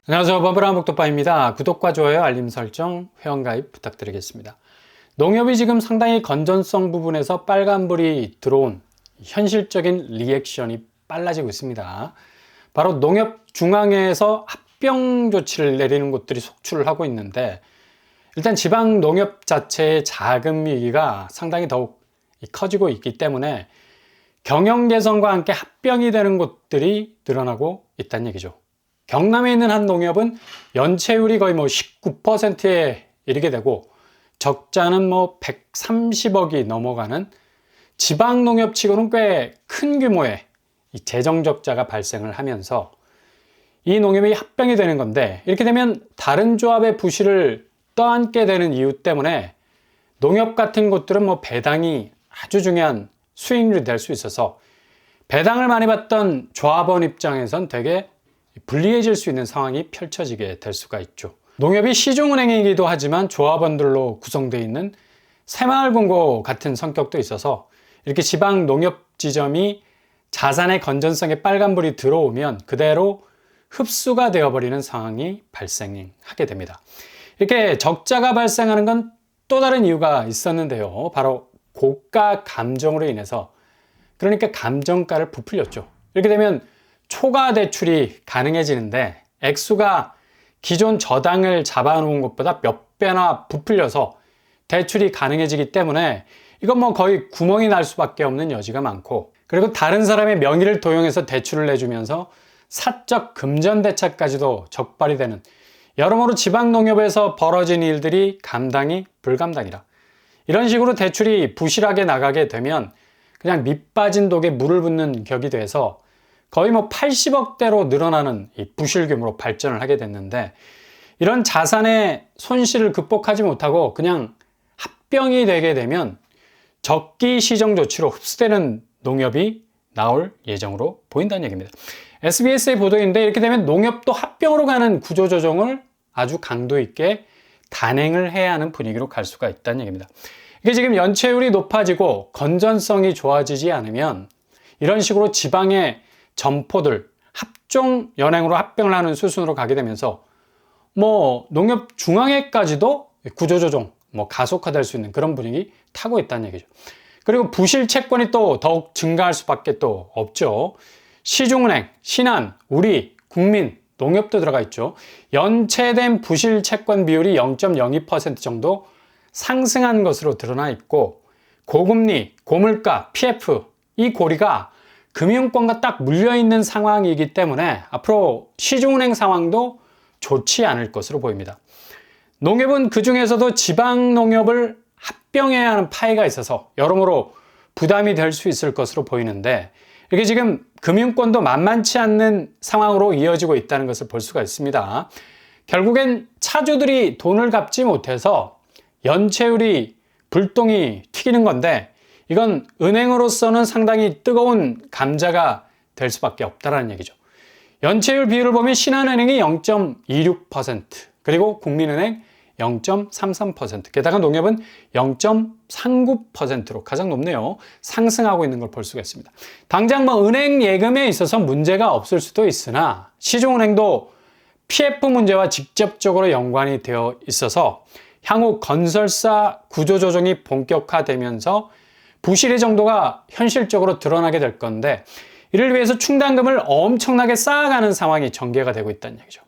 안녕하세요. 버블한 복덕바입니다. 구독과 좋아요, 알림 설정, 회원가입 부탁드리겠습니다. 농협이 지금 상당히 건전성 부분에서 빨간불이 들어온 현실적인 리액션이 빨라지고 있습니다. 바로 농협중앙회에서 합병 조치를 내리는 곳들이 속출을 하고 있는데, 일단 지방 농협 자체의 자금 위기가 상당히 더욱 커지고 있기 때문에 경영 개선과 함께 합병이 되는 곳들이 늘어나고 있다는 얘기죠. 경남에 있는 한 농협은 연체율이 거의 19%에 이르게 되고 적자는 130억이 넘어가는 지방 농협치고는 꽤 큰 규모의 재정 적자가 발생을 하면서 이 농협이 합병이 되는 건데, 이렇게 되면 다른 조합의 부실을 떠안게 되는 이유 때문에 농협 같은 곳들은 배당이 아주 중요한 수익률이 될 수 있어서 배당을 많이 받던 조합원 입장에선 되게 불리해질 수 있는 상황이 펼쳐지게 될 수가 있죠. 농협이 시중은행이기도 하지만 조합원들로 구성되어 있는 새마을금고 같은 성격도 있어서 이렇게 지방 농협 지점이 자산의 건전성에 빨간불이 들어오면 그대로 흡수가 되어버리는 상황이 발생하게 됩니다. 이렇게 적자가 발생하는 건 또 다른 이유가 있었는데요. 바로 고가 감정으로 인해서, 그러니까 감정가를 부풀렸죠. 이렇게 되면 초과 대출이 가능해지는데 액수가 기존 저당을 잡아놓은 것보다 몇 배나 부풀려서 대출이 가능해지기 때문에 이건 거의 구멍이 날 수밖에 없는 여지가 많고, 그리고 다른 사람의 명의를 도용해서 대출을 내주면서 사적 금전대차까지도 적발이 되는, 여러모로 지방농협에서 벌어진 일들이 감당이 불감당이라, 이런 식으로 대출이 부실하게 나가게 되면 그냥 밑 빠진 독에 물을 붓는 격이 돼서 거의 80억대로 늘어나는 이 부실 규모로 발전을 하게 됐는데, 이런 자산의 손실을 극복하지 못하고 그냥 합병이 되게 되면 적기 시정 조치로 흡수되는 농협이 나올 예정으로 보인다는 얘기입니다. SBS의 보도인데, 이렇게 되면 농협도 합병으로 가는 구조조정을 아주 강도 있게 단행을 해야 하는 분위기로 갈 수가 있다는 얘기입니다. 이게 지금 연체율이 높아지고 건전성이 좋아지지 않으면 이런 식으로 지방의 점포들 합종 연행으로 합병을 하는 수순으로 가게 되면서 농협 중앙회까지도 구조조정 가속화될 수 있는 그런 분위기 타고 있다는 얘기죠. 그리고 부실 채권이 또 더욱 증가할 수밖에 또 없죠. 시중은행, 신한, 우리, 국민, 농협도 들어가 있죠. 연체된 부실 채권 비율이 0.02% 정도 상승한 것으로 드러나 있고, 고금리, 고물가, PF 이 고리가 금융권과 딱 물려있는 상황이기 때문에 앞으로 시중은행 상황도 좋지 않을 것으로 보입니다. 농협은 그 중에서도 지방농협을 합병해야 하는 파이가 있어서 여러모로 부담이 될 수 있을 것으로 보이는데, 이게 지금 금융권도 만만치 않는 상황으로 이어지고 있다는 것을 볼 수가 있습니다. 결국엔 차주들이 돈을 갚지 못해서 연체율이 불똥이 튀기는 건데, 이건 은행으로서는 상당히 뜨거운 감자가 될 수밖에 없다는 얘기죠. 연체율 비율을 보면 신한은행이 0.26%, 그리고 국민은행 0.33%, 게다가 농협은 0.39%로 가장 높네요. 상승하고 있는 걸 볼 수가 있습니다. 당장 은행 예금에 있어서 문제가 없을 수도 있으나 시중은행도 PF 문제와 직접적으로 연관이 되어 있어서 향후 건설사 구조조정이 본격화되면서 부실의 정도가 현실적으로 드러나게 될 건데, 이를 위해서 충당금을 엄청나게 쌓아가는 상황이 전개가 되고 있다는 얘기죠.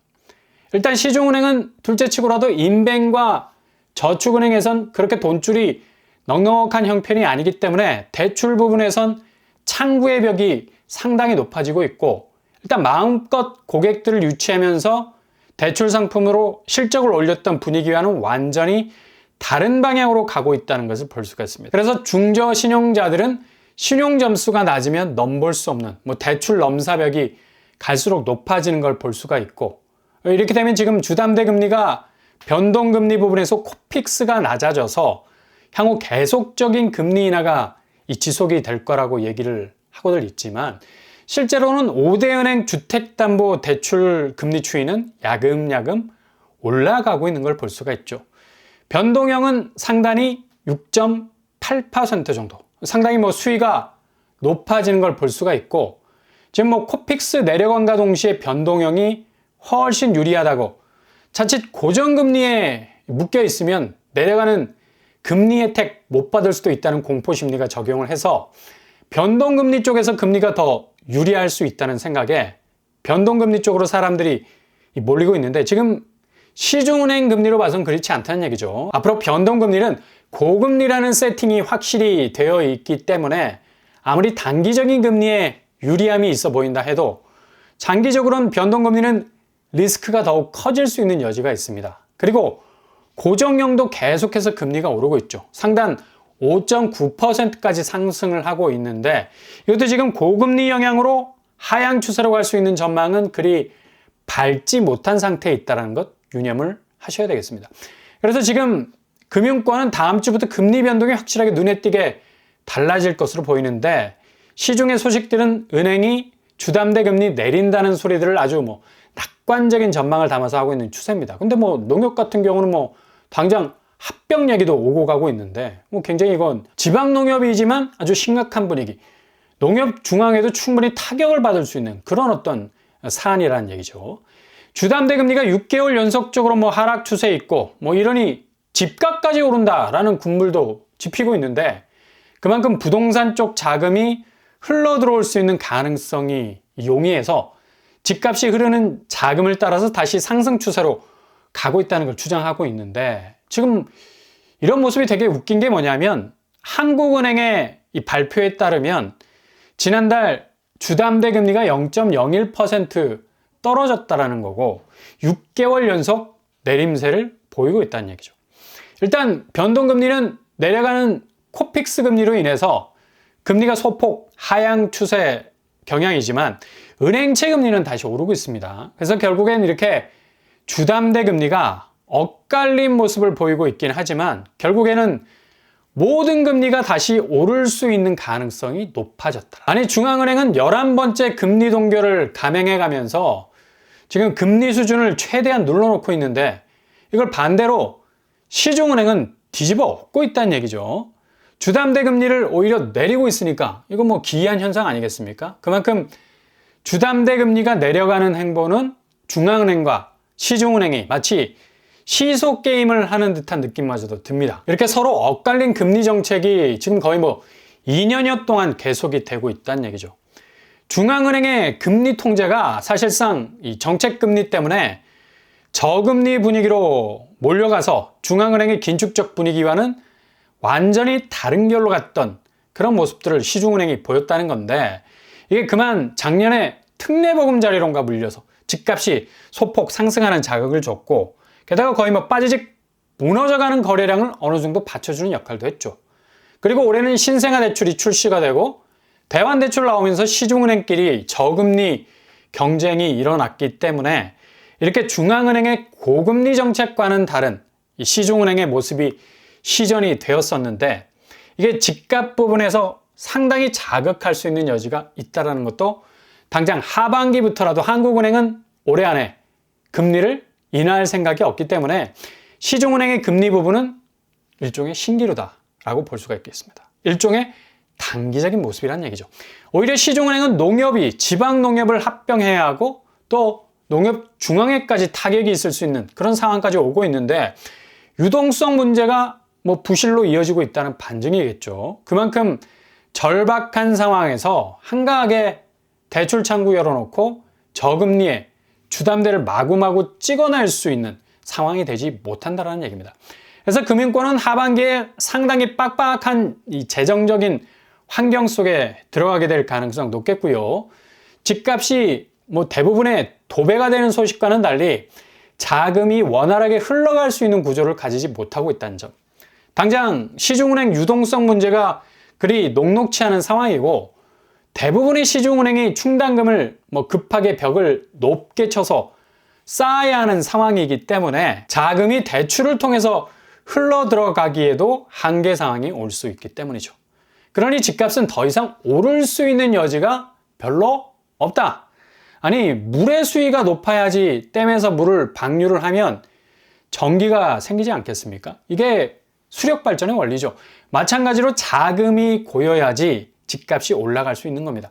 일단 시중은행은 둘째치고라도 인뱅과 저축은행에선 그렇게 돈줄이 넉넉한 형편이 아니기 때문에 대출 부분에선 창구의 벽이 상당히 높아지고 있고, 일단 마음껏 고객들을 유치하면서 대출 상품으로 실적을 올렸던 분위기와는 완전히 다른 방향으로 가고 있다는 것을 볼 수가 있습니다. 그래서 중저신용자들은 신용 점수가 낮으면 넘볼 수 없는 대출 넘사벽이 갈수록 높아지는 걸 볼 수가 있고, 이렇게 되면 지금 주담대 금리가 변동금리 부분에서 코픽스가 낮아져서 향후 계속적인 금리 인하가 지속이 될 거라고 얘기를 하고들 있지만, 실제로는 5대 은행 주택담보대출 금리 추이는 야금야금 올라가고 있는 걸 볼 수가 있죠. 변동형은 상단이 6.8% 정도, 상당히 수위가 높아지는 걸 볼 수가 있고, 지금 코픽스 내려간과 동시에 변동형이 훨씬 유리하다고, 자칫 고정금리에 묶여 있으면 내려가는 금리 혜택 못 받을 수도 있다는 공포심리가 적용을 해서 변동금리 쪽에서 금리가 더 유리할 수 있다는 생각에 변동금리 쪽으로 사람들이 몰리고 있는데, 지금 시중은행 금리로 봐서는 그렇지 않다는 얘기죠. 앞으로 변동금리는 고금리라는 세팅이 확실히 되어 있기 때문에 아무리 단기적인 금리에 유리함이 있어 보인다 해도 장기적으로는 변동금리는 리스크가 더욱 커질 수 있는 여지가 있습니다. 그리고 고정형도 계속해서 금리가 오르고 있죠. 상단 5.9%까지 상승을 하고 있는데, 이것도 지금 고금리 영향으로 하향 추세로 갈 수 있는 전망은 그리 밝지 못한 상태에 있다는 것 유념을 하셔야 되겠습니다. 그래서 지금 금융권은 다음 주부터 금리 변동이 확실하게 눈에 띄게 달라질 것으로 보이는데, 시중의 소식들은 은행이 주담대 금리 내린다는 소리들을 아주 낙관적인 전망을 담아서 하고 있는 추세입니다. 근데 농협 같은 경우는 당장 합병 얘기도 오고 가고 있는데, 굉장히 이건 지방농협이지만 아주 심각한 분위기, 농협 중앙에도 충분히 타격을 받을 수 있는 그런 어떤 사안이라는 얘기죠. 주담대 금리가 6개월 연속적으로 하락 추세에 있고 이러니 집값까지 오른다라는 군물도 지피고 있는데, 그만큼 부동산 쪽 자금이 흘러 들어올 수 있는 가능성이 용이해서 집값이 흐르는 자금을 따라서 다시 상승 추세로 가고 있다는 걸 주장하고 있는데, 지금 이런 모습이 되게 웃긴 게 뭐냐면, 한국은행의 이 발표에 따르면 지난달 주담대 금리가 0.01% 떨어졌다라는 거고 6개월 연속 내림세를 보이고 있다는 얘기죠. 일단 변동금리는 내려가는 코픽스 금리로 인해서 금리가 소폭 하향 추세 경향이지만 은행채 금리는 다시 오르고 있습니다. 그래서 결국엔 이렇게 주담대 금리가 엇갈린 모습을 보이고 있긴 하지만 결국에는 모든 금리가 다시 오를 수 있는 가능성이 높아졌다. 아니, 중앙은행은 11번째 금리 동결을 감행해 가면서 지금 금리 수준을 최대한 눌러놓고 있는데, 이걸 반대로 시중은행은 뒤집어 엎고 있다는 얘기죠. 주담대 금리를 오히려 내리고 있으니까 이거 기이한 현상 아니겠습니까? 그만큼 주담대 금리가 내려가는 행보는 중앙은행과 시중은행이 마치 시소 게임을 하는 듯한 느낌마저도 듭니다. 이렇게 서로 엇갈린 금리 정책이 지금 거의 2년여 동안 계속이 되고 있다는 얘기죠. 중앙은행의 금리 통제가 사실상 이 정책 금리 때문에 저금리 분위기로 몰려가서 중앙은행의 긴축적 분위기와는 완전히 다른 결로 갔던 그런 모습들을 시중은행이 보였다는 건데, 이게 그만 작년에 특례보금자리론과 물려서 집값이 소폭 상승하는 자극을 줬고, 게다가 거의 빠지직 무너져가는 거래량을 어느 정도 받쳐주는 역할도 했죠. 그리고 올해는 신생아 대출이 출시가 되고 대환 대출 나오면서 시중은행끼리 저금리 경쟁이 일어났기 때문에 이렇게 중앙은행의 고금리 정책과는 다른 이 시중은행의 모습이 시전이 되었었는데, 이게 집값 부분에서 상당히 자극할 수 있는 여지가 있다는 것도 당장 하반기부터라도 한국은행은 올해 안에 금리를 인하할 생각이 없기 때문에 시중은행의 금리 부분은 일종의 신기루다라고 볼 수가 있겠습니다. 일종의 단기적인 모습이란 얘기죠. 오히려 시중은행은 농협이 지방농협을 합병해야 하고 또 농협 중앙회까지 타격이 있을 수 있는 그런 상황까지 오고 있는데, 유동성 문제가 부실로 이어지고 있다는 반증이겠죠. 그만큼 절박한 상황에서 한가하게 대출 창구 열어놓고 저금리에 주담대를 마구마구 찍어낼 수 있는 상황이 되지 못한다는 얘기입니다. 그래서 금융권은 하반기에 상당히 빡빡한 이 재정적인 환경 속에 들어가게 될 가능성 높겠고요. 집값이 대부분의 도배가 되는 소식과는 달리 자금이 원활하게 흘러갈 수 있는 구조를 가지지 못하고 있다는 점. 당장 시중은행 유동성 문제가 그리 녹록치 않은 상황이고, 대부분의 시중은행이 충당금을 급하게 벽을 높게 쳐서 쌓아야 하는 상황이기 때문에 자금이 대출을 통해서 흘러 들어가기에도 한계 상황이 올 수 있기 때문이죠. 그러니 집값은 더 이상 오를 수 있는 여지가 별로 없다. 아니, 물의 수위가 높아야지 댐에서 물을 방류를 하면 전기가 생기지 않겠습니까? 이게 수력 발전의 원리죠. 마찬가지로 자금이 고여야지 집값이 올라갈 수 있는 겁니다.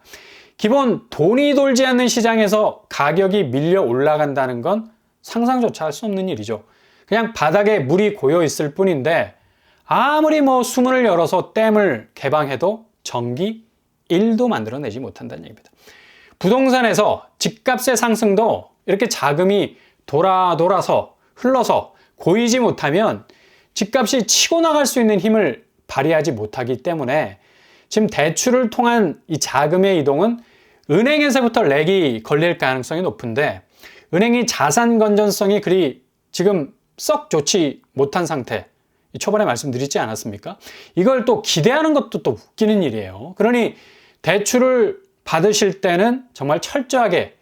기본 돈이 돌지 않는 시장에서 가격이 밀려 올라간다는 건 상상조차 할 수 없는 일이죠. 그냥 바닥에 물이 고여 있을 뿐인데 아무리 수문을 열어서 댐을 개방해도 전기 1도 만들어내지 못한다는 얘기입니다. 부동산에서 집값의 상승도 이렇게 자금이 돌아서 흘러서 고이지 못하면 집값이 치고 나갈 수 있는 힘을 발휘하지 못하기 때문에 지금 대출을 통한 이 자금의 이동은 은행에서부터 렉이 걸릴 가능성이 높은데 은행이 자산 건전성이 그리 지금 썩 좋지 못한 상태, 초반에 말씀드리지 않았습니까? 이걸 또 기대하는 것도 또 웃기는 일이에요. 그러니 대출을 받으실 때는 정말 철저하게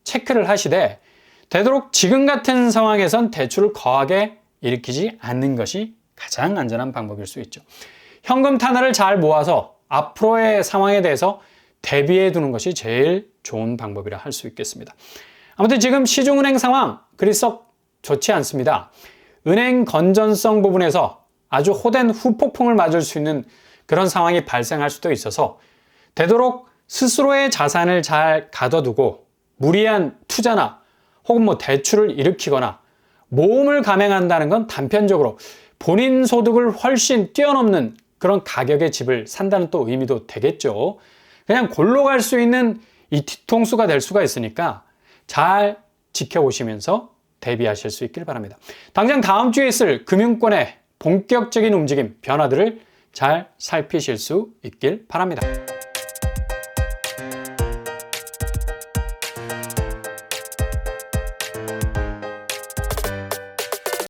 체크를 하시되 되도록 지금 같은 상황에선 대출을 거하게 일으키지 않는 것이 가장 안전한 방법일 수 있죠. 현금 탄화를 잘 모아서 앞으로의 상황에 대해서 대비해 두는 것이 제일 좋은 방법이라 할 수 있겠습니다. 아무튼 지금 시중은행 상황 그리 썩 좋지 않습니다. 은행 건전성 부분에서 아주 호된 후폭풍을 맞을 수 있는 그런 상황이 발생할 수도 있어서 되도록 스스로의 자산을 잘 가둬두고 무리한 투자나 혹은 대출을 일으키거나 모험을 감행한다는 건 단편적으로 본인 소득을 훨씬 뛰어넘는 그런 가격의 집을 산다는 또 의미도 되겠죠. 그냥 골로 갈 수 있는 이 뒤통수가 될 수가 있으니까 잘 지켜보시면서 대비하실 수 있길 바랍니다. 당장 다음 주에 있을 금융권의 본격적인 움직임, 변화들을 잘 살피실 수 있길 바랍니다.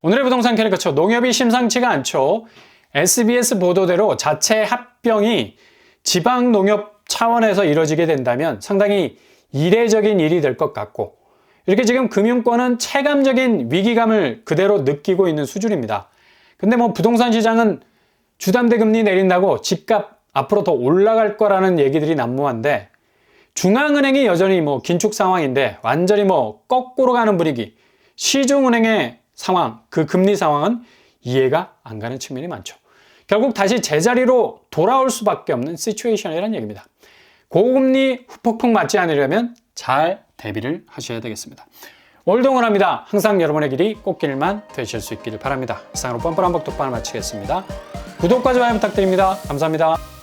오늘의 부동산 캐릭터처 농협이 심상치가 않죠. SBS 보도대로 자체 합병이 지방농협 차원에서 이뤄지게 된다면 상당히 이례적인 일이 될 것 같고 이렇게 지금 금융권은 체감적인 위기감을 그대로 느끼고 있는 수준입니다. 근데 부동산 시장은 주담대 금리 내린다고 집값 앞으로 더 올라갈 거라는 얘기들이 난무한데 중앙은행이 여전히 긴축 상황인데 완전히 거꾸로 가는 분위기, 시중은행의 상황, 그 금리 상황은 이해가 안 가는 측면이 많죠. 결국 다시 제자리로 돌아올 수밖에 없는 시츄에이션이라는 얘기입니다. 고금리 후폭풍 맞지 않으려면 잘 대비를 하셔야 되겠습니다. 올동원합니다. 항상 여러분의 길이 꽃길만 되실 수 있기를 바랍니다. 이상으로 뻔뻔한 복독방을 마치겠습니다. 구독과 좋아요 부탁드립니다. 감사합니다.